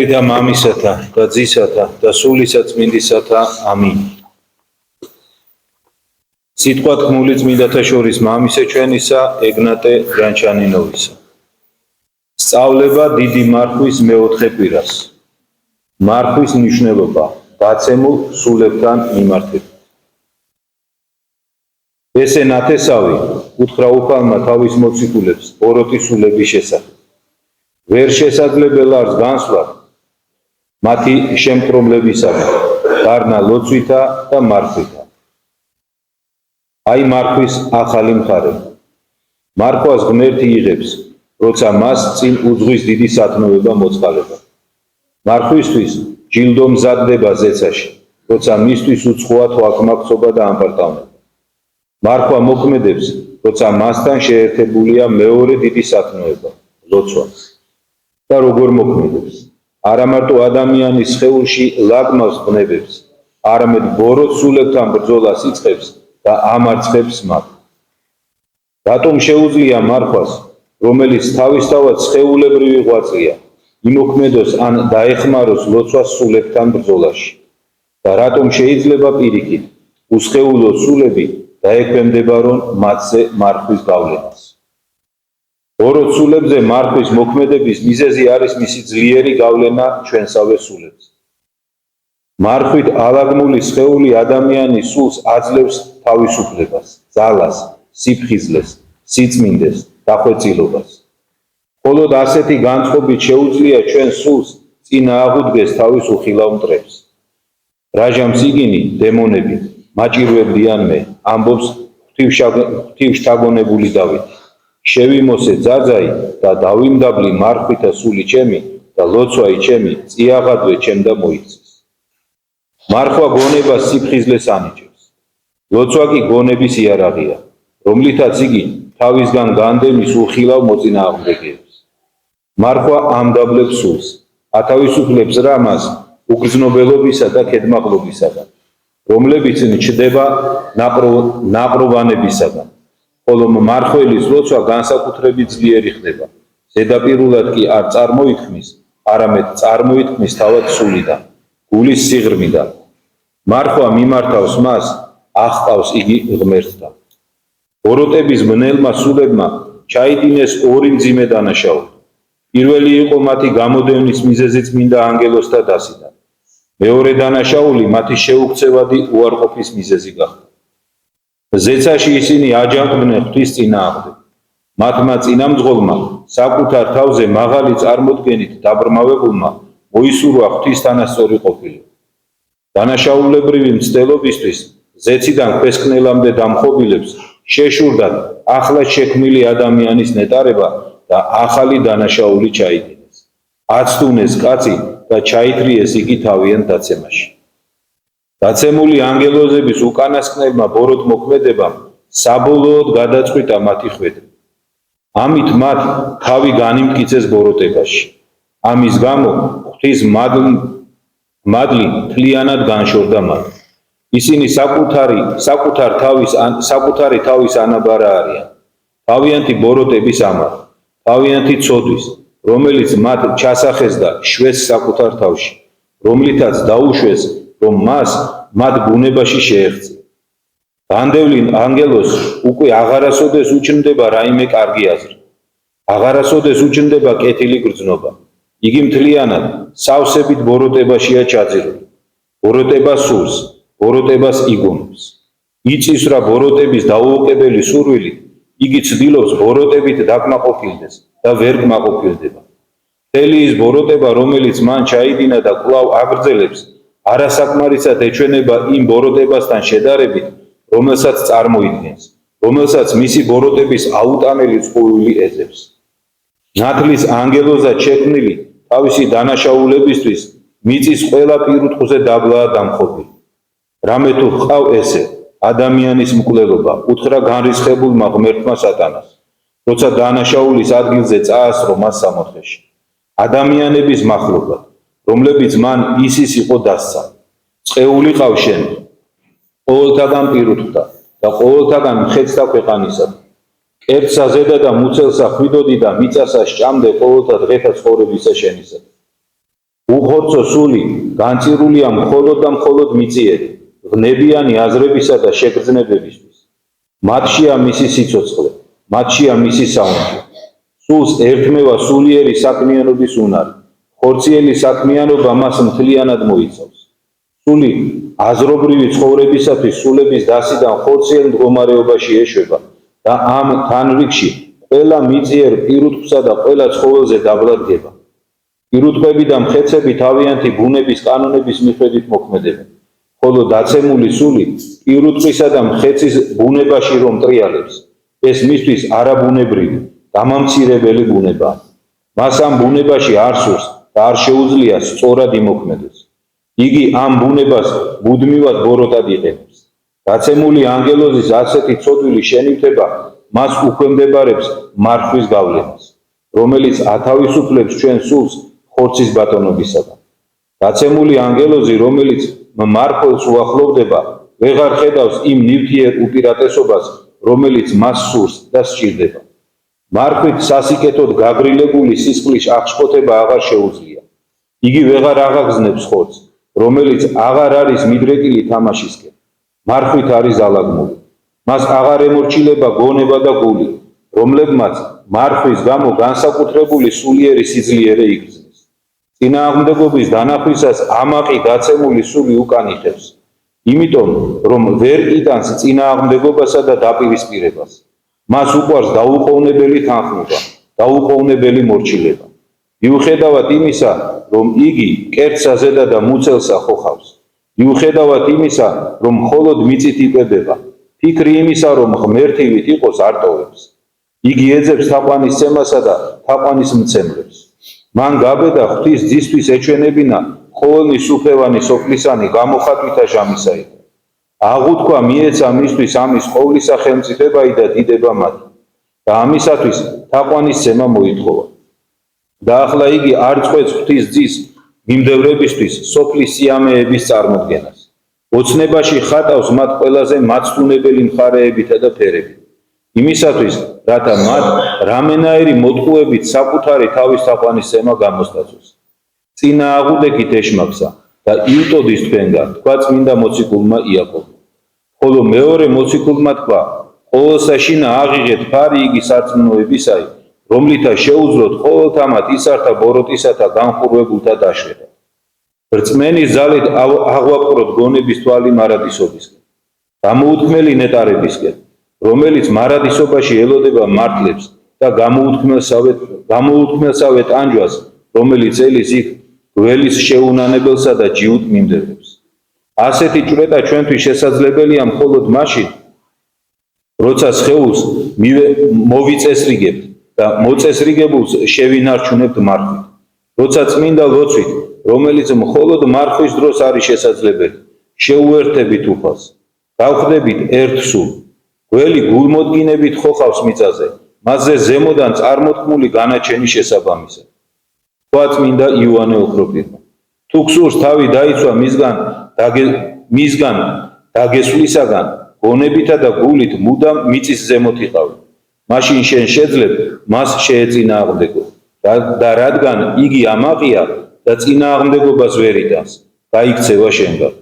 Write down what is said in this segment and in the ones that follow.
და მამისათა და ძისათა და სულისაწმინდისათა ამინ. სიტყვა თქმული წმინდათა შორის მამისე ჩვენისა ეგნატე ბრანჩანინოვისა. სწავლება დიდი მარხვის მეოთხე კვირას. მარხვის მნიშვნელობა დაცემულ სულებთან მიმართებით. ესე ნათესავი უთხრა უფალმა თავის მოციქულებს ბოროტის სულების შესახებ. ვერ შესაძლებელ არის განსვლა მათი შემკრომლებისაგან, გარნა ლოცვითა და მარხვითა. აი მარხვის ახალი მხარე. მარხვას ღმერთი იღებს, როცა მას წინ უძღვის დიდი სათნოება მოწყალება. მარხვისთვის ჯილდო მზადდება ზეცაში, როცა მისთვის უცხოა თვალქმაქცობა და ამპარტავნება. მარხვა მოქმედებს, როცა მასთან შეერთებულია მეორე დიდი სათნოება, ლოცვა. და როგორ მოქმედებს? არა მარტო ადამიანის სხეულში ლაგმავს ბნებებს, არამედ ბოროტ სულებთან ბრძოლას იწყებს და ამარცხებს მათ. რატომ შეუძლია მარხვას, რომელიც თავისთავად სხეულებრივი ღვაწლია, იმოქმედოს ან დაეხმაროს ლოცვას სულებთან ბრძოლაში? და რატომ შეიძლება პირიქით უსხეულო სულები დაექვემდებარონ მათზე მარხვის გავლენას? ბოროტ სულებზე მარხვის მოქმედების მიზეზი არის მისი ძლიერი გავლენა ჩვენსავე სულებზე. მარხვით ალაგმული სხეული ადამიანის სულს აძლევს თავისუფლებას, ძალას, სიფხიზლეს, სიწმინდეს, დახვეწილობას. მხოლოდ ასეთი განწყობით შეუძლია ჩვენ სულს წინააღუდგეს თავის უხილავ მტრებს. რაჟამ სიგინი დემონები მაჭირვებდიან მე, ამბობს ღვთივშთაგონებული დავითი. შევიმოსე ძაძაი და დავიმდაბლი მარხვითა სული ჩემი და ლოცვაი ჩემი წიაღადვე ჩემდა მოიქცეს. მარხვა გონებას სიფხიზლეს ანიჭებს. ლოცვა კი გონების იარაღია, რომლითაც იგი თავისგან განდევნის უხილავ მოწინააღმდეგეებს. მარხვა ამდაბლებს სულს, ათავისუფლებს რა მას უგრძნობელობისა და ქედმაღლობისაგან, რომლებიც ჩდება ნაპროვანებისაგან. ხოლო მარხველის ლოცვა განსაკუთრებით ძლიერი ხდება. ზედაპირულად კი არ წარმოითქმის, არამედ წარმოითქმის თავად სულიდან, გულის სიღრმიდან. მარხვა მიმართავს მას, აღყავს იგი ღმერთთან. ბოროტების ბნელმა სულებმა ჩაიდინეს ორი მძიმე დანაშაული. პირველი იყო მათი გამოდევნის მიზეზი წმინდა ანგელოზთა დასიდან. მეორე დანაშაული მათი შეუქცევადი უარყოფის მიზეზი გახდა. ზეცაში ისინი აჯანყდნენ ღვთის წინააღმდეგ. მათმა წინამძღოლმა საკუთარ თავზე მაღალი წარმოდგენით დაბრმავებულმა მოისურვა ღვთისთანასწორი ყოფილება. დანაშაულებრივი მცდელობისთვის ზეციდან ქვესკნელამდე დამხობილებს შეშურდათ ახლად შექმნილი ადამიანის ნეტარება და ახალი დანაშაული ჩაიდინეს. აცდუნეს კაცი და ჩაითრიეს იგი თავიანთ დაცემაში. დაცემული ანგელოზების უკანასკნელმა ბოროტ მოქმედებამ საბოლოოდ გადაწყვიტა მათი ხვედრი. ამით მათ თავი განიმტკიცეს ბოროტებაში. ამის გამო ღვთის მადლი მთლიანად განშორდა მათ. ისინი საკუთარი თავის ანაბარა არიან. თავიანთი ბოროტების ამառ, თავიანთი ცოდვის, რომელიც მათ ჩასახეს და შვეს საკუთარ თავში, რომლითაც დაუშვეს, რომ მას მათ ბუნებაში შეეღწია. განდევლილ ანგელოზს უკვე აღარასოდეს უჩნდება რაიმე კარგი აზრი. აღარასოდეს უჩნდება კეთილი გრძნობა. იგი მთლიანად სავსებით ბოროტებაშია ჩაძირული. ბოროტებას სურს, ბოროტებას იგონებს. იწის რა ბოროტების დაუოკებელი სურვილით, იგი ცდილობს ბოროტებით დაკმაყოფილდეს და ვერ კმაყოფილდება. მთელი ის ბოროტება, რომელიც მან ჩაიდინა და კვლავ აგრძელებს, არასაკმარისად ეჩვენება იმ ბოროტებასთან შედარებით, რომელსაც წარმოიდგენს, რომელსაც მისი ბოროტების აუტანელი წყუილი ეძებს. ნათლის ანგელოზად შექმნილი თავისი დანაშაულებისთვის მიწის ყველა პირუტყვზე დაბლაა დამხობილი. რამე თუ ჰყავ ესე ადამიანის მკვლელობა, უთხრა განრისხებულმა ღმერთმა სატანას, როცა დანაშაულის ადგილზე წაასწრო მას სამოთხეში. ადამიანების მახლობლად, რომლებიც მან ისის იყო დასცა. წყეულიყავ შენ, ყოველთაგან პირუტყვდა და ყოველთაგან მხეცდა ქვეყანისა. კერძსა ზედა და მუცელსა ხვიდოდი და მიწასა სჭამდე ყოველთა დღეთა ცხოვრებისა შენისა. უხორცო სული განწირულია მხოლოდ და მხოლოდ მიწიერი, ღნებიანი აზრებისა და შეგრძნებებისთვის. მათშია მისი სიცოცხლე, მათშია მისი საუნჯე. სულს ერთმევა სულიერი საქმიანობის უნარი, ხორციელი საქმიანობა მას მთლიანად მოიცავს. სული აზრობრივი ცხოვრებისათვის სულების დასიდან ხორციელ მდგომარეობაში ეშვება და ამ თანრიგში ყველა მიწიერ პირუტყვსა და ყველა ცხოველზე დაბლადგება. პირუტყვები და მხეცები თავიანთი ბუნების კანონების მიხედვით მოქმედებენ, ხოლო დაცემული სული პირუტყვისა და მხეცის ბუნებაში რომ ტრიალებს, ეს მისთვის არაბუნებრივი, დამამცირებელი ბუნებაა. მას ამ ბუნებაში არ სურს და არ შეუძლია სწორად იმოქმედოს. იგი ამ ბუნებას მუდმივად ბოროტად იყენებს. დაცემული ანგელოზის ასეთი ცოდვილი შენივთება მას უქვემდებარებს მარხვის გავლენას, რომელიც ათავისუფლებს ჩვენ სულს ხორცის ბატონობისაგან. დაცემული ანგელოზი, რომელიც მმარხველს უახლოვდება, ვეღარ ხედავს იმ ნივთიერ უპირატესობას, რომელიც მას სურს და სჭირდება. მარხვით სასიკეთოდ გაგრილებული სისხლის აღშფოთება აღარ შეუძლია. იგი ვეღარ აღაგზნებს ხორცს, რომელიც აღარ არის მიდრეკილი თამაშისკენ. მარხვით არის ალაგმული. მას აღარ ემორჩილება გონება და გული, რომლებმაც მარხვის გამო განსაკუთრებული სულიერი სიძლიერე იგრძნეს. წინააღმდეგობის დანახვისას ამაყი დაცემული სული უკან იხევს, იმიტომ რომ ვერ იტანს წინააღმდეგობასა და დაპირისპირებას. მას უყვარს დაუყოვნებელი თანხმობა, დაუყოვნებელი მორჩილება. მიუხედავად იმისა, რომ იგი კერძსა და მუცელსა ხოხავს, მიუხედავად იმისა, რომ მხოლოდ მიწით იკვებება, ფიქრი იმისა, რომ ღმერთივით იყოს არ ტოვებს. იგი ეძებს თაყვანისცემასა და თაყვანისმცემლებს. მან გაბედა ღვთის ძისთვის ეჩვენებინა ყოველი სუფევანი სოფლისანი გამოხატვითა ჟამისაი. აღუთქვა მიეცა მისთვის ამის ყოვლისა ხელმწიფებაი და დიდება მათი და ამისათვის თაყვანისცემა მოითხოვა. და ახლა იგი არ წყვეტს ღვთის ძის მიმდევრებისთვის სოფლის სიამეების წარმოდგენას. ოცნებაში ხატავს მათ ყველაზე მაცდუნებელი მხარეებითა და ფერებით. იმისათვის, რათა მათ რამენაირი მოტყუებით საკუთარი თავის თაყვანისცემა გამოსტაცოს. წინააღმდეგით ეშმაკსა და იუტოდის თქვენგან, თქვა წმინდა მოციქულმა იაკობმა. ხოლო მეორე მოციქულმა თქვა, ყოველსა შინა აღიღეთ ფარი იგი სარწმუნოებისაი, რომლითაც შეუძლოთ ყოველთა მათ ისართა ბოროტისათა განხურვებულთა დაშვება. რწმენის ძალით აღვაპყროთ გონების თვალი მარადისობისკენ, გამოუთქმელი ნეტარებისკენ, რომელიც მარადისობაში ელოდება მართლებს და გამოუთქმელსავე ტანჯვას, რომელიც ელის იქ გველის შეუნანებელსა და ჯიუტ მიმდევრებს. ასეთი ჭვრეტა ჩვენთვის შესაძლებელია მხოლოდ მაშინ, როცა სხეულს მოვიწესრიგებთ და მოწესრიგებულს შევინარჩუნებთ მარხვით. როცა წმინდა ლოცვით, რომელიც მხოლოდ მარხვის დროს არის შესაძლებელი, შეუერთებით უფალს, გავხდებით ერთ სულ. გველი გულმოდგინებით ხოხავს მიწაზე, მასზე ზემოდან წარმოთქმული განაჩენის შესაბამისად. თქვა წმინდა იოანე ოქროპირმა. თუ გსურს თავი დაიცვა მისგან დაგესვლისაგან, გონებითა და გულით მუდამ მიწის ზემოთ იყავი. მაშინ შენ შეძლებ მას შეეწინააღმდეგო და რადგან იგი ამაყია და წინააღმდეგობას ვერ იტანს, გაიქცევა შენგან.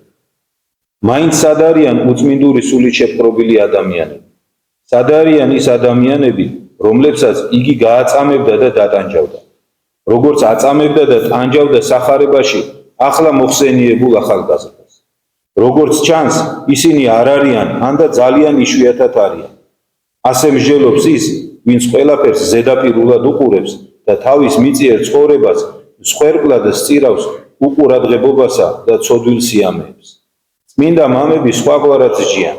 მაინც სად არიან უწმინდური სულით შეპყრობილი ადამიანები? სად არიან ის ადამიანები, რომლებსაც იგი გააწამებდა და დატანჯავდა? როგორც აწამებდა და ტანჯავდა სახარებაში ახლა მოხსენიებულ ახალგაზრდას. როგორც ჩანს, ისინი არ არიან, ან და ძალიან იშვიათად არიან. ასე მსჯელობს ის, ვინც ყველაფერს ზედაპირულად უყურებს და თავის მიწიერ ცხოვრებას მსხვერპლად სწირავს უყურადღებობასა და ცოდვილ სიამეებს. წმინდა მამები სხვაგვარად ზჯიან.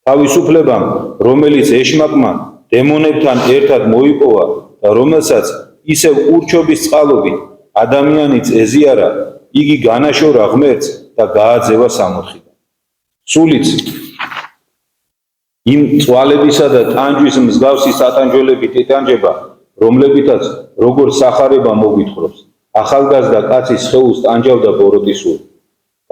თავისუფლებამ, რომელიც ეშმაკმა დემონებთან ერთად მოიპოვა და რომელსაც ისევ ურჩობის წყალობით ადამიანიც ეზიარა, იგი განაშორა ღმერთს და გააძევა სამოთხიდან. სულიც იმ წვალებისა და ტანჯვის მსგავსი სატანჯველებით იტანჯება, რომლებითაც როგორც სახარება მოგვითხრობს, ახალგაზრდა კაცის სხეულს ტანჯავდა ბოროტის სული.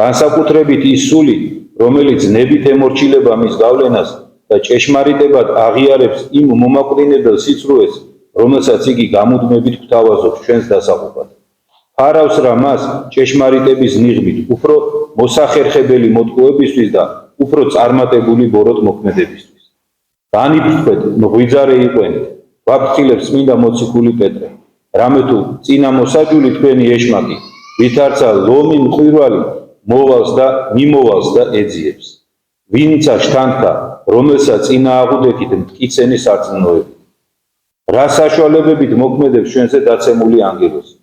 განსაკუთრებით ის სული, რომელიც ნებით ემორჩილება მის გავლენას და ჭეშმარიტებად აღიარებს იმ მომაკვდინებელ სიცრუეს, რომელსაც იგი გამუდმებით გვთავაზობს ჩვენს დასაყრდნად. ფარავს რა მას ჭეშმარიტების ნიღბით, უფრო მოსახერხებელი მოტყუებისთვის და უფრო წარმატებული ბოროტ მოქმედებისთვის. განიფრთხეთ, მღვიძარე იყვენით, ვაფრთხილებ წმინდა მოციქული პეტრე, რამე თუ წინა მოსაჯული თქვენი ეშმაკი, ვითარცა ლომი მყვირვალი მოვალს და მიმოვალს და ეძიებს. ვინცა შთანთქა, რომელსაც წინა აღუდექით მტკიცენი სარწმუნოებით. რა საშუალებებით მოქმედებს ჩვენზე დაცემული ანგელოზი?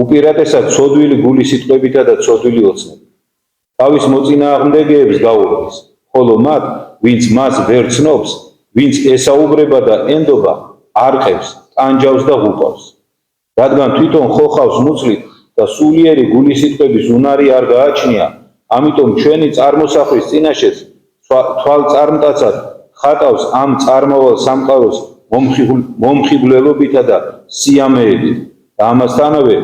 უპირატესად ცოდვილი გულის სიტყვებითა და ცოდვილი ოცნებით. თავის მოწინააღმდეგეებს გაურბის, ხოლო მათ, ვინც მას ვერ ცნობს, ვინც ესაუბრება და ენდობა, არყევს, ტანჯავს და ღუპავს. რადგან თვითონ ხოხავს მუცლით და სულიერი გულის სიტყვების უნარი არ გააჩნია, ამიტომ ჩვენი წარმოსახვის წინაშეც თვალწარმტაცად ხატავს ამ წარმავალ სამყაროს მომხიბვლელობითა და სიამეებით და ამასთანავე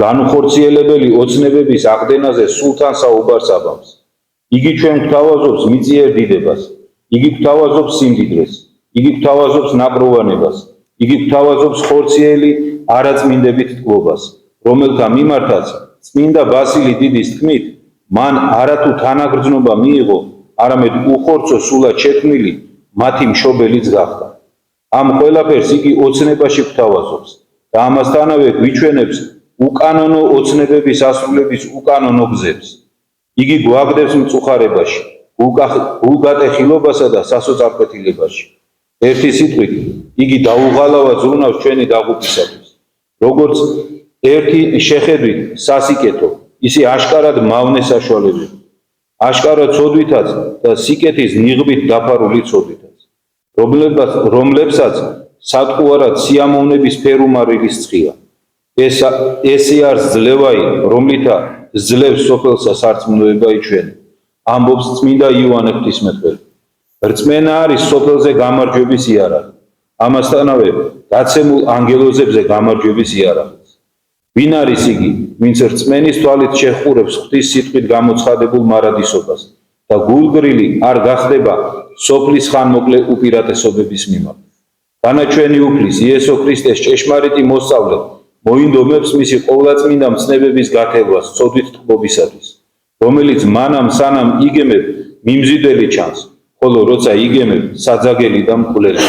განუხორციელებელი ოცნებების აღდგენაზე სულთან საუბარს აბამს. იგი ჩვენ გვთავაზობს მიწიერ დიდებას, იგი გვთავაზობს სიმდიდრეს, იგი გვთავაზობს ნაკროვანებას, იგი გვთავაზობს ხორციელი არაწმინდებით ტკბობას, რომელთა მიმართაც წმინდა ბასილი დიდის თქმით, მან არათუ თანაგრძნობა მიიღო, არამედ უხორცო სულად შექმნილი მათი მშობელიც გახდა. ამ ყველაფერს იგი ოცნებაში გვთავაზობს და ამასთანავე გვიჩვენებს უკანონო ოცნებების ასრულების უკანონო გზებს. იგი გვაგდებს მწუხარებაში, გულგატეხილობასა და სასოწარკვეთილებაში. ერთი სიტყვით, იგი დაუღალავად ზრუნავს ჩვენი დაღუპვისათვის. როგორც ერთი შეხედვით სასიკეთო, ისე აშკარად მავნე საშუალებები. აშკარად ცოდვითაც და სიკეთის ნიღბით დაფარული ცოდვითაც. რომლებსაც სატყუარად სიამოვნების ფერუმარი რისცხია. ესე არის ძლევაი, რომლითა ძლევს სოფელსა სარწმუნოება იჩვენე. ამბობს წმინდა იოანე ღვთისმეტყველი. რწმენა არის სოფელზე გამარჯვების იარაღი. ამასთანავე დაცემულ ანგელოზებზე გამარჯვების იარაღიც. ვინ არის იგი, ვინც რწმენის თვალით შეჰყურებს ღვთის სიტყვით გამოცხადებულ მარადისობას და გულგრილი არ გახდება სოფლის ხანმოკლე უპირატესობების მიმართ. განაჩვენი უფლის იესო ქრისტეს ჭეშმარიტი მოსწავლე მოინდომებს მისი ყოვლადწმინდა მცნებების გათევლას ცოდვით ტკბობისათვის, რომელიც მანამ სანამ იგემებ მიმზიდველი ჩანს, ხოლო როცა იგემებ საძაგელი და მკვლელი.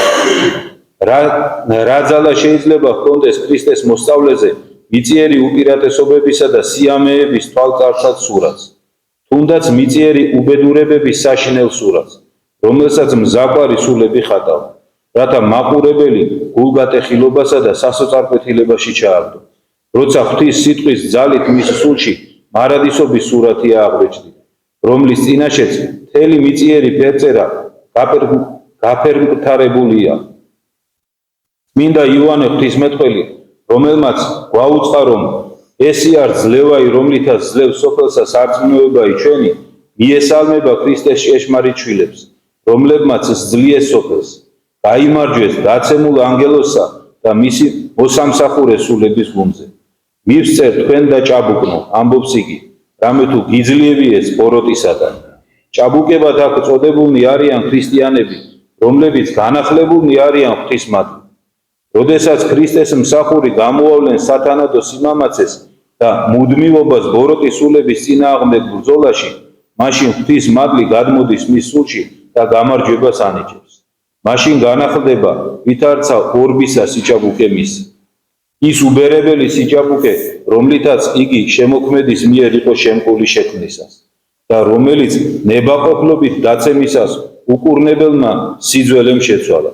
რა ძალა შეიძლება ჰქონდეს ქრისტეს მოსწავლეზე მიწიერი უპირატესობებისა და სიამეების თვალწარცად სურათს, თუნდაც მიწიერი უბედურებების საშინელ სურათს, რომელსაც მზაყვარი სულები ხატავ, რათა მაყურებელი გულგატეხილობასა და სასოწარკვეთილებაში ჩააგდო. როცა ღვთის სიტყვის ძალით მის სულში მარადისობის სურათია აღბეჭდით, რომლის წინაშეც მთელი მიწიერი ფერწერა გაფერმტარებულია. წმინდა იოანე ღვთისმეტყველი, რომელმაც გვაუწყა, რომ ესი არის ძლევაი, რომლითაც ძლევს სოფელსა სარწმუნოება იჩვენი, მიესალმება ქრისტეს ჭეშმარიტ შვილებს, რომლებმაც სძლიეს სოფელს, გაიმარჯვეს დაცემულ ანგელოზსა და მისი მოსამსახურე სულების გუნდზე. მივსწერ თქვენ და ჭაბუკნო, ამბობს იგი, რამე თუ გიძლიებიეს ბოროტისაგან. ჭაბუკებად აქ წოდებულნი არიან ქრისტიანები, რომლებიც განახლებულნი არიან ღვთისმადლით. როდესაც ქრისტეს მსახური გამოავლენ სათანადო სიმამაცეს და მუდმივობას ბოროტის სულების წინააღმდეგ ბრძოლაში, მაშინ ღვთის მადლი გადმოდის მის სულში და გამარჯვებას ანიჭებს. მაშინ განახლდება ვითარცა ორბისა სიჭაბუკე მის. ის უბერებელი სიჭაბუკე, რომლითაც იგი შემოქმედის მიერ იყო შემკული შექმნისას და რომელიც ნებაყოფლობით დაცემისას უკურნებელმა სიძველემ შეცვალა.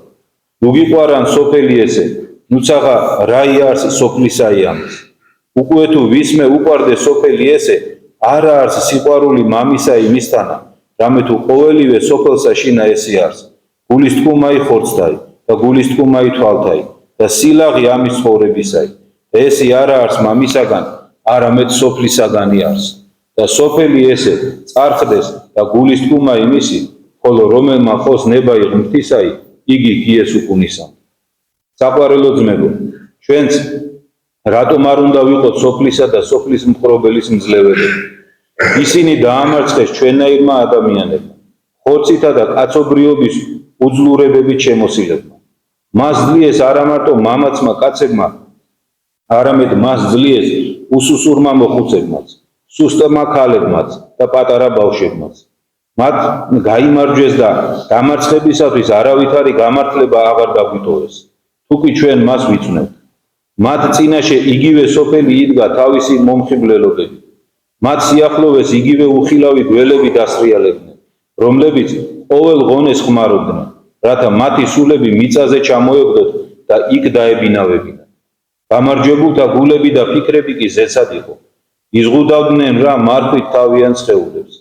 უგიყვარან სოფელი ესე, ნუცაღა რა იარს სოფლისაი ამის. უკვე თუ ვისმე უყვარდე სოფელი ესე, არა არს სიყვარული მამისა იმისთანა, რამე თუ ყოველივე სოფელსა შინა ესი არს. გულის თქმაი ხორცთაი და გულის თქმაი თვალთაი და სილაღი ამის ცხოვრებისაი. და ესი არა არს მამისაგან, არამედ სოფლისაგანი არს. და სოფელი ესე წარხდეს და გულის თქმა იმისი, ხოლო რომელმა ხოს ნება იღმთისაი, იგი გიეს უკუნისა. საყვარელო ძმებო, ჩვენც რატომ არ უნდა ვიყოთ სოფლისა და სოფლის მხრობელის მძლევრები? ისინი დაამარცხეს ჩვენაირმა ადამიანებმა, ხორცითა და კაცობრიობის უძლურებებით შემოსილებმა. მას ძლიეს არა მარტო მამაცმა კაცებმა, არამედ მას ძლიერს უსუსურმა მოხუცებმაც, სუსტმა ქალებმაც და პატარა ბავშვებმაც. მათ გაიმარჯვეს და დამარცხებისათვის არავითარი გამართლება აღარ დაგვიტოვეს. თუკი ჩვენ მას ვიცნობთ. მათ წინაშე იგივე სოფელი იდგა თავისი მომხიბვლელობებით. მათ სიახლოვეს იგივე უხილავი გველები დასრიალებდნენ, რომლებიც ყოველ ღონეს ხმარობდნენ, რათა მათი სულები მიწაზე ჩამოეყდოთ და იქ დაებინავებინათ. გამარჯვებულთა გულები და ფიქრები კი ზეცად იყო. იზღუდავდნენ რა მარხვით თავიანთ სხეულებს.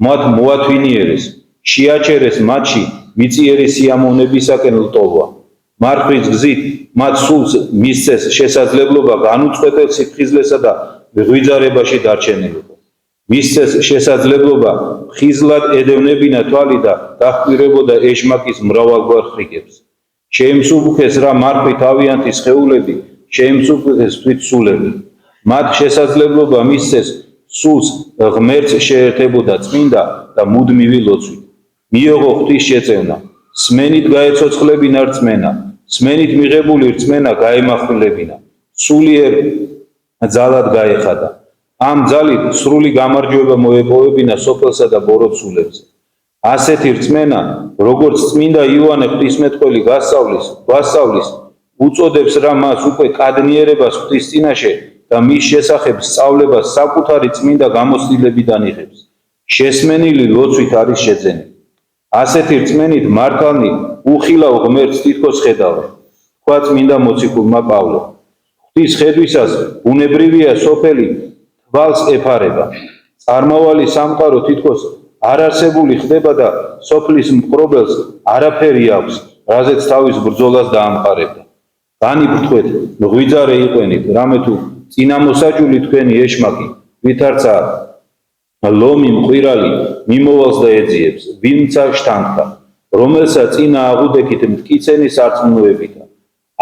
მათ მოათვინიერეს, შეაჩერეს მათში მიწიერი სიამოვნებისაკენ ლტოლვა. მარხვის გზით მათ სულს მისცეს შესაძლებლობა განუწყვეტელ სიფხიზლესა და ღვიძარებაში დარჩენილობა. მისცეს შესაძლებლობა ხიზლად ედევნებინა თვალი და დაჰკვირებოდა ეშმაკის მრავალგვარ ხრიკებს. შეიმსუბუქეს რა მარხვი თავიანთი სხეულები, შეიმსუბუქეს თვით სულები. მათ შესაძლებლობა მისცეს სულს ღმერთს შეერთებოდა წმინდა და მუდმივი ლოცვით. მიიღო ღვთის შეწევნა, სმენით გაეცოცხლებინა რწმენა, სმენით მიღებული რწმენა გაემახვილებინა, სულიერ ძალად გაეხადა. ამ ძალით სრული გამარჯვება მოეპოვებინა სოფელსა და ბოროტ სულებზე. ასეთი რწმენა, როგორც წმინდა იოანე ღვთისმეტყველი გვასწავლის, უწოდებს რა მას უკვე კადნიერებას ღვთის წინაშე და მის შესახებ სწავლებას საკუთარი წმინდა გამოცდილებიდან იღებს. შესმენილი ლოცვით არის შეძენილი. ასეთი რწმენით მართალნი უხილავ ღმერთს თითქოს ხედავენ. თქვა წმინდა მოციქულმა პავლემ. ღვთის ხედვისას ბუნებრივია სოფელი თვალს ეფარება. წარმავალი სამყარო თითქოს არარსებული ხდება და სოფლის მპყრობელს არაფერი აქვს, რაზეც თავის ბრძოლას დაამყარებდა. განიფრთხეთ, ღვიძარე იყვენით, რამე თუ წინამოსაჯული თქვენი ეშმაკი, ვითარცა ლომი მყვირალი მიმოვალს და ეძიებს, ვინცა შთანთქა, რომელსაც წინა აღუდექით მტკიცენი სარწმუნოებითა.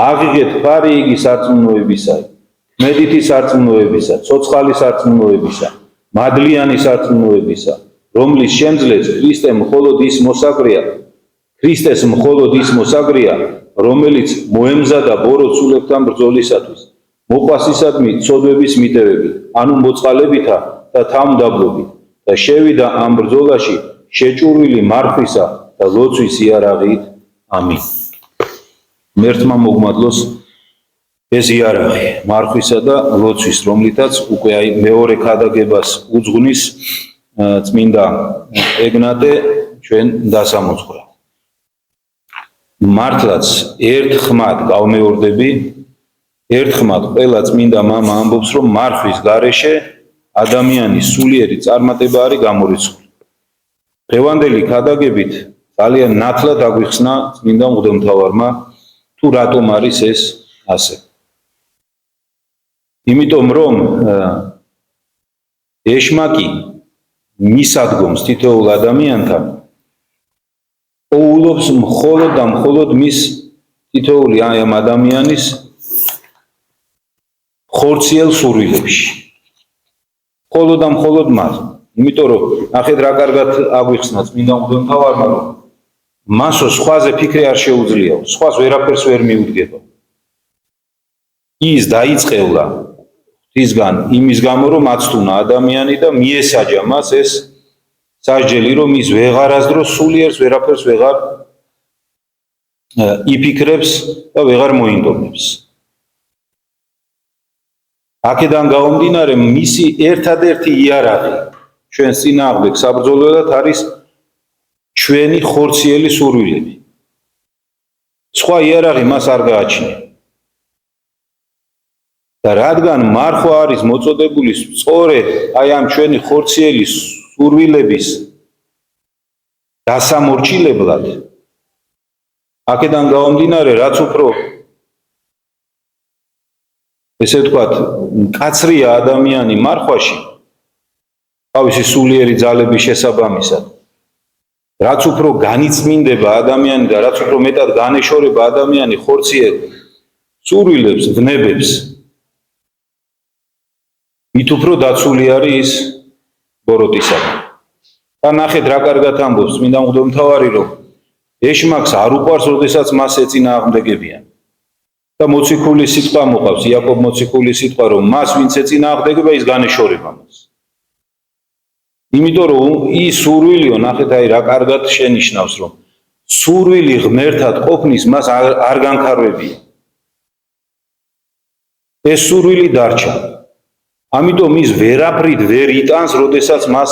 აღიღეთ ფარი იგი სარწმუნოებისა, მედითი სარწმუნოებისა, ცოცხალი სარწმუნოებისა, მადლიანი სარწმუნოებისა, რომლის შემძლეც ქრისტეს მხოლოდ ის მოსაგრია, რომელიც მოემზადა ბოროტ სულებთან ბრძოლისათვის, მოყვასისადმი ცოდვების მიტევებით, ანუ მოწყალებითა და თავმდაბლობით და შევიდა ამ ბრძოლაში შეჭურვილი მარხვისა და ლოცვის იარაღით. ამინ. მერთმა მოგმადლოს ეს იარაღი მარხვისა და ლოცვის, რომლითაც უკვე აი მეორე ქადაგებას უძღვნის წმინდა ეგნატე ჩვენ დასამოძღვრად. მართლაც ერთხმად გავმეორდები, ერთხმად ყველა წმინდა მამა ამბობს, რომ მარხვის გარეშე ადამიანის სულიერი წარმატება არის გამორიცხული. დღევანდელი ქადაგებით ძალიან ნათლად აგვიხსნა წმინდა მღვდელმთავარმა, თუ რატომ არის ეს ასე. იმიტომ რომ ეშმაკი მისადგომს თითოეულ ადამიანთან ოულობს მხოლოდ და მხოლოდ მის თითოეული ამ ადამიანის ხორციელ სურვილებში. მხოლოდ და მხოლოდ მას. იმიტომ რომ ნახეთ რა კარგად აგვიხსნა წმინდა მღვდელმთავარმა, რომ მასო სხვაზე ფიქრი არ შეუძლიაო, სხვას ვერაფერს ვერ მიუდგება. ის დაიწყევლა ღვთისგან იმის გამო, რომ აცდუნა ადამიანი და მიესაჯა მას ეს სასჯელი, რომ ის ვეღარასდროს სულიერს ვერაფერს ვეღარ იფიქრებს და ვეღარ მოინდომებს. აქედან გამომდინარე, მისი ერთადერთი იარაღი ჩვენს წინააღმდეგ საბრძოლველად არის ჩვენი ხორციელი სურვილები. სხვა იარაღი მას არ გააჩნია. და რადგან მარხვა არის მოწოდებული სწორედ აი ამ ჩვენი ხორციელი სურვილების დასამორჩილებლად, აქედან გამომდინარე, რაც უფრო ესე ვთქვათ, მკაცრია ადამიანი მარხვაში თავისი სულიერი ძალების შესაბამისად, რაც უფრო განიწმინდება ადამიანი და რაც უფრო მეტად განეშორება ადამიანი ხორციელ სურვილებს, ვნებებს, მით უფრო დაცული არის ის ბოროტისაგან. და ნახეთ რა კარგად ამბობს წმინდა მღვდელმთავარი, რომ ეშმაკს არ უყვარს, როდესაც მას ეწინააღმდეგებიან. და მოციქული სიტყვა მოყავს, იაკობ მოციქული სიტყვა, რომ მას ვინც ეწინააღმდეგება, ის განეშორება მას. იმიტომ რომ ის სურვილიო, ნახეთ, აი რა კარგად შენიშნავს, რომ სურვილი ღმერთად ყოფნის მას არ განქარვებია. ეს სურვილი დარჩა. ამიტომ ის ვერაფრით ვერ იტანს, როდესაც მას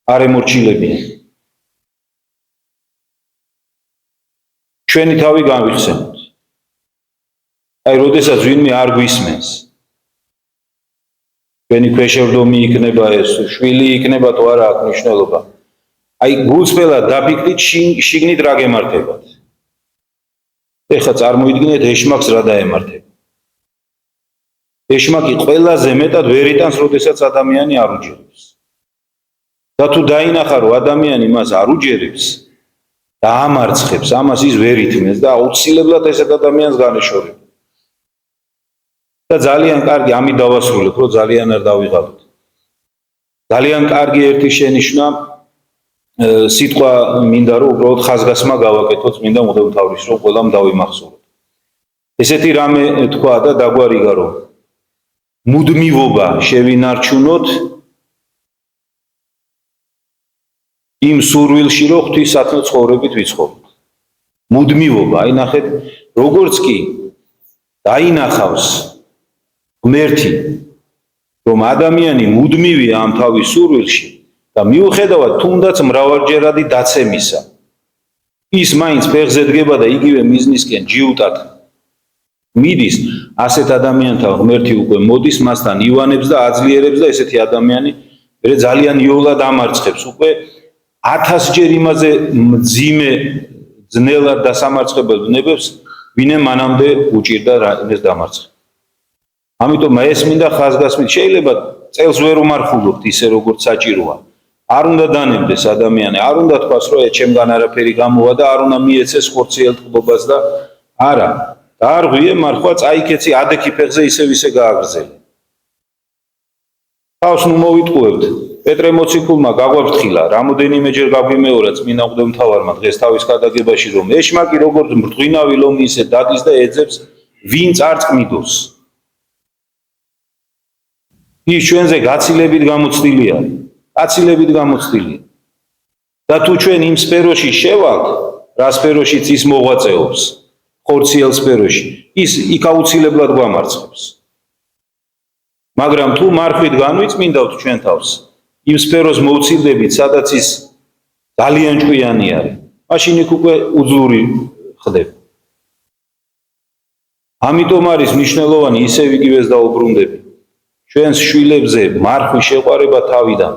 არ ემორჩილებიან. ჩვენი თავი განვიხსენოთ. აი, როდესაც ვინმე არ გვისმენს, ჩვენი ქვეშევრდომი იქნება ეს, შვილი იქნება თუ არა აქვს მნიშვნელობა. აი, გულწრფელად დაფიქრდით, შიგნით რა გემართებათ. ეხლა წარმოიდგინეთ, ეშმაკს რა დაემართება. ეშმაკი ყველაზე მეტად ვერ იტანს, როდესაც ადამიანი არ უჯერებს. და თუ დაინახა, რომ ადამიანი მას არ უჯერებს და ამარცხებს, ამას ის ვერ ითმევს და აუცილებლად ესეთ ადამიანს განეშორება. და ძალიან კარგი, ამით დავასრულებ, რომ ძალიან არ დავიღალოთ. ძალიან კარგი ერთი შენიშვნა სიტყვა მინდა რომ უბრალოდ ხაზგასმა გავაკეთოთ, მინდა მღვდელმთავრის რომ ყველამ დავიმახსოვროთ. ესეთი რამე თქვა და დაგვარიგა, რომ მუდმივობა შევინარჩუნოთ იმ სურვილში, რომ ღვთისათნო ცხოვრებით ვიცხოვროთ. მუდმივობა, აი ნახეთ, როგორც კი დაინახავს ღმერთი, რომ ადამიანი მუდმივია ამ თავის სურვილში და მიუხედავად თუნდაც მრავალჯერადი დაცემისა, ის მაინც ფეხზე დგება და იგივე მიზნისკენ ჯიუტად მიდის, ასეთ ადამიანთან ღმერთი უკვე მოდის, მასთან ივანებს და აძლიერებს და ესეთი ადამიანი ძალიან იოლად ამარცხებს, უკვე 1000-ჯერ იმაზე მძიმე ძნელად დასამარცხებელ ბუნებებს, ვინმე მანამდე უჭირდა იმას დამარცხება. ამიტომ ეს მინდა ხაზგასმით, შეიძლება წელს ვერ უმარხულობთ ისე როგორც საჭიროა. არ უნდა დანებდეს ადამიანი, არ უნდა თქვას, რომ ჩემგან არაფერი გამოვა და არ უნდა მიეცეს ხორციელ თბობას და არა. დაარღვიე მარხვა, წაიქეცი ადექი ფეხზე ისევ ისე გააგრძელე. თავს ნუ მოვიტყუებთ. პეტრე მოციქულმა გაგვაფრთხილა, რამოდენიმეჯერ გაგვიმეორა წმინდა მღვდელმთავარმა დღეს თავის გადაგებაში, რომ ეშმაკი როგორც მრღვინავი ლომი ისე დადის და ეძებს, ვინც არ წმიდოს. ის ჩვენზე გაცილებით გამოცდილია. გაცილებით გამოცდილია. და თუ ჩვენ იმ სფეროში შევალთ, რა სფეროშიც ის მოღვაწეობს, ხორციელ სფეროში, ის იქ აუცილებლად გვამარცხებს. მაგრამ თუ მარხვით განვიწმინდავთ ჩვენ თავს, იმ სფეროს მოვცილდებით, სადაც ის ძალიან ჭკვიანი არის, მაშინ იქ უკვე უძლური ხდება. ამიტომ არის მნიშვნელოვანი ისევ იგივეს დაუბრუნდები. ჩვენს შვილებზე მარხვის შეყვარება თავიდან.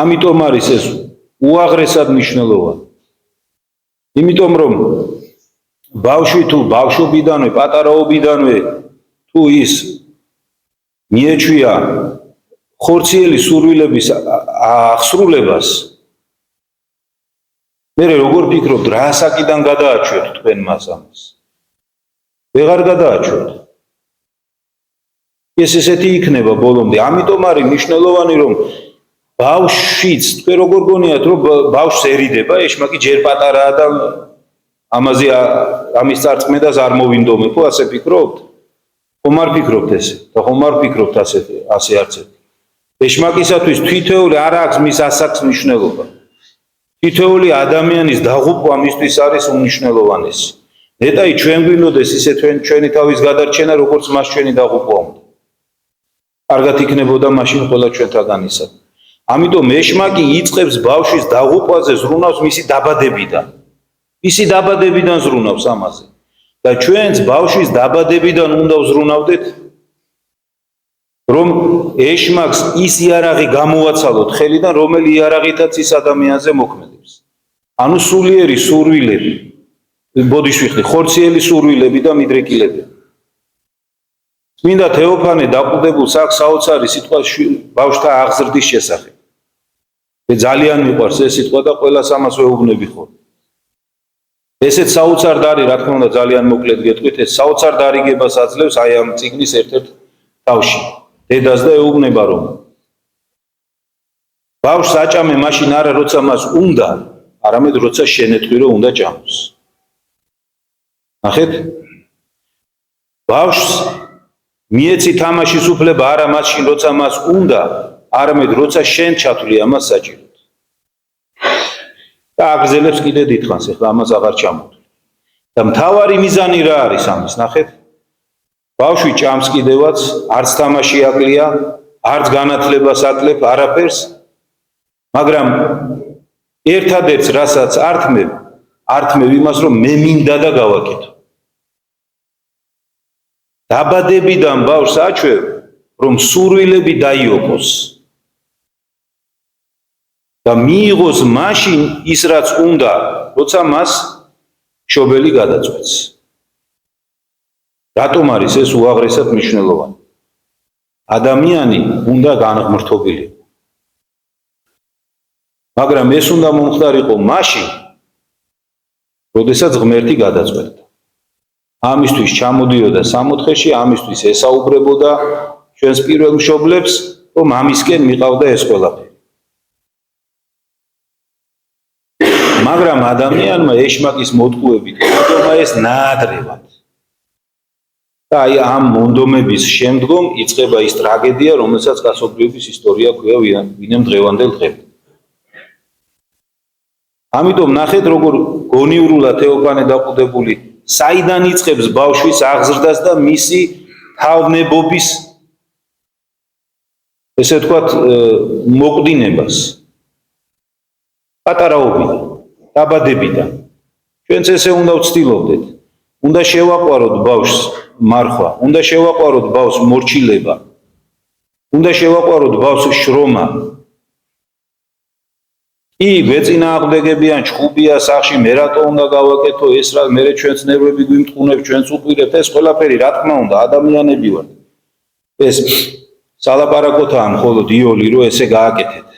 ამიტომ არის ეს უაღრესად მნიშვნელოვანი. იმიტომ რომ ბავშვი თუ ბავშვობიდანვე, პატარაობიდანვე თუ ის მიეჩვია ხორციელი სურვილების აღსრულებას, მე როგორ ფიქრობთ, რა საკიდან გადააჩვევთ თქვენ მას ამას? ვეღარ გადააჩვევთ. ეს ესეთი იქნება ბოლომდე. ამიტომ არის მნიშვნელოვანი, რომ ბავშვიც, თქვენ როგორ გონიათ, რომ ბავშვს ერიდება, ეშმაკი ჯერ პატარაა და ამაზე ამის წარწმედას არ მოვინდომებ, ხო ასე ფიქრობთ? ხომ არ ფიქრობთ ესე? და ხომ არ ფიქრობთ ასე არც ერთი? ეშმაკისათვის თითოეული არ აქვს მის ასაკს მნიშვნელობა. თითოეული ადამიანის დაღუპვა მისთვის არის უმნიშვნელოვანესი. ნეტაი ჩვენ გვინდოდეს ისე ჩვენი თავის გადარჩენა, როგორც მას ჩვენი დაღუპვა უნდა. კარგად იქნებოდა მაშინ ყველა ჩვენთაგან ისა. ამიტომ ეშმაკი იწყებს ბავშვის დაღუპვაზე, ზრუნავს მისი დაბადებიდან. მისი დაბადებიდან ზრუნავს ამაზე. და ჩვენც ბავშვის დაბადებიდან უნდა ვზრუნავდეთ, რომ ეშმაკს ის იარაღი გამოვაცალოთ ხელიდან, რომელი იარაღითაც ის ადამიანზე მოქმედებს. ანუ სულიერი სურვილები, ბოდიშვიხი, ხორციელი სურვილები და მიდრეკილები. წმინდა თეოფანე დაყუდებულს აქვს საოცარი სიტყვა ბავშვთა აღზრდის შესახებ. ძალიან მიყვარს ეს სიტყვა და ყველას ამას ვეუბნები ხოლმე. ესეც საოცარ დარი, რა თქმა უნდა, ძალიან მოკლედ გეტყვით, ეს საოცარ დარიგებას აძლევს აი ამ წიგნის ერთ-ერთ თავში. დედას და ეუბნება, რომ ბავშვს აჭამე მაშინ არა, როცა მას უნდა, არამედ როცა შენეთქვი, რომ უნდა ჭამოს. ნახეთ? ბავშვს მიეცი თამაშის უფლება არა მაშინ, როცა მას უნდა, არამედ როცა შენ ჩათვლი ამას საჭიროდ. და აგზელებს კიდე დიდხანს, ეხლა ამას აღარ ჩამოვთვლი. და მთავარი მიზანი რა არის ამის, ნახეთ? ბავშვი ჭამს კიდევაც, არც თამაში აკლია, არც განათლებას აკლებ, არაფერს, მაგრამ ერთადერთს რასაც ართმევ იმას, რომ მე მინდა და გავაკეთო. დაბადებიდან ბავშვს აჩვევ, რომ სურვილები დაიოკოს და მიიღოს მაშინ ის რაც უნდა, როცა მას მშობელი გადაწყვეტს. რატომ არის ეს უაღრესად მნიშვნელოვანი? ადამიანი უნდა განღმრთობილიყო. მაგრამ ეს უნდა მომხდარიყო მაშინ, როდესაც ღმერთი გადაწყვეტდა. ამისთვის ჩამოდიოდა სამოთხეში, ამისთვის ესაუბრებოდა ჩვენს პირველ მშობლებს, რომ ამისკენ მიყავდა ეს ყველაფერი. მაგრამ ადამიანმა ეშმაკის მოტყუებით მოდომა ეს ნაადრევად. და აი ამ მონდომების შემდგომ იწყება ის ტრაგედია, რომელსაც კაცობრიობის ისტორია ქვია ვინმე დღევანდელ დღემდე. ამიტომ ნახეთ, როგორ გონიურულად თეოფანე დაყუდებული საიდან იწყებს ბავშვის აღზრდას და მისი თავნებობის, ესე ვთქვათ, მოკვდინებას. პატარაობიდან, დაბადებიდან. ჩვენც ესე უნდა ვცდილობდეთ. უნდა შევაყვაროთ ბავშვს მარხვა, უნდა შევაყვაროთ ბავშვს მორჩილება, უნდა შევაყვაროთ ბავშვს შრომა. კი, ვეწინააღმდეგებიან, ჩხუბია სახში, მე რატო უნდა გავაკეთო ეს რა, მე ჩვენც ნერვები გვიმტყუნებს, ჩვენც უყვირებთ, ეს ყველაფერი რა თქმა უნდა, ადამიანები ვართ. ეს სალაპარაკოთაა მხოლოდ იოლი, რომ ესე გააკეთეთ.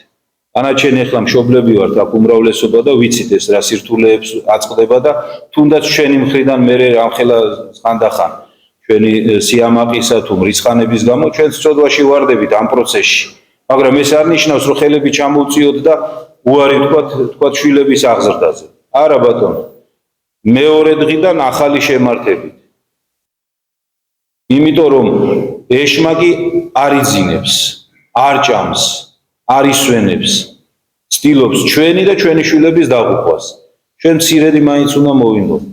ანაჩენ ახლა მშობლები ვართ, აქ უმრავლესობა და ვიცით ეს რა სირთულეებს აწყდება და თუნდაც ჩვენი მხრიდან მე რამხელა ხანდახან ჩვენი სიამაყისა თუ მრიცხანების გამო ჩვენც წოდვაში ვარდებით ამ პროცესში. მაგრამ ეს არ ნიშნავს, რომ ხელები ჩამოვწიოთ და უარი თქვათ შვილების აღზრდაზე. არა ბატონო. მეორე დღიდან ახალი შემართებით. იმიტომ რომ ეშმაკი არ იძინებს, არ ჭამს, არ ისვენებს, ცდილობს ჩვენი და ჩვენი შვილების დაღუპვას. ჩვენ მცირედი მაინც უნდა მოვინდომოთ.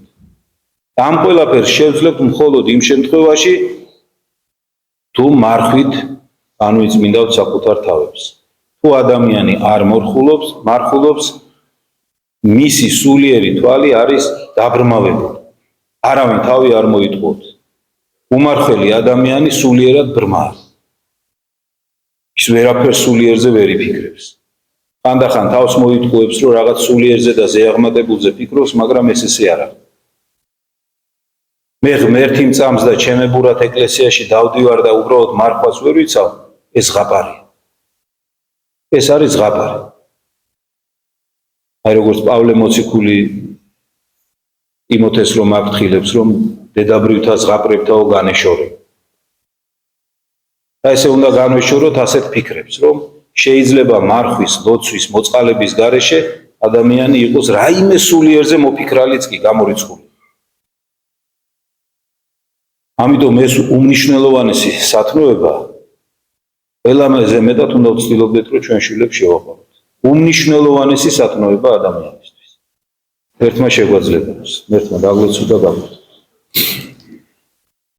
ამ ყველაფერს შევძლებთ მხოლოდ იმ შემთხვევაში, თუ მარხვით განვიწმინდავთ საკუთარ თავებს. თუ ადამიანი არ მარხულობს, მისი სულიერი თვალი არის დაბრმავებული. არავინ თავი არ მოიტყუოთ. უმარხველი ადამიანი სულიერად ბრმაა. ის ვერაფერს სულიერზე ვერ იფიქრებს. ხანდახან თავს მოიტყუებს, რომ რაღაც სულიერზე და ზეაღმატებულზე ფიქრობს, მაგრამ ეს ესე არ არის. მე ღმერთი მწამს და ჩემებურად ეკლესიაში დავდივარ და უბრალოდ მარხვას ვერ ვიცავ, ეს ზღაპარია. ეს არის ზღაპარი. აი როგორც პავლე მოციქული იმოთეს რომ აფრთხილებს, რომ დედაბრიუთა ზღაპრებთაო განეშორე. და ესე უნდა განვეშოროთ ასეთ ფიქრებს, რომ შეიძლება მარხვის, ლოცვის, მოწყალების გარეშე ადამიანი იყოს რაიმე სულიერზე მოფიქრალიც კი გამორიცხული. ამიტომ ეს უმნიშვნელოვანესი სათნოება ყველამაზე მეტად უნდა ვცდილობდეთ, რომ ჩვენ შვილებს შევაყვაროთ. უმნიშვნელოვანესი სათნოება ადამიანისთვის. ერთმა შეგვაძლება, ერთმა დაგლოცვა და გაგვიწევს.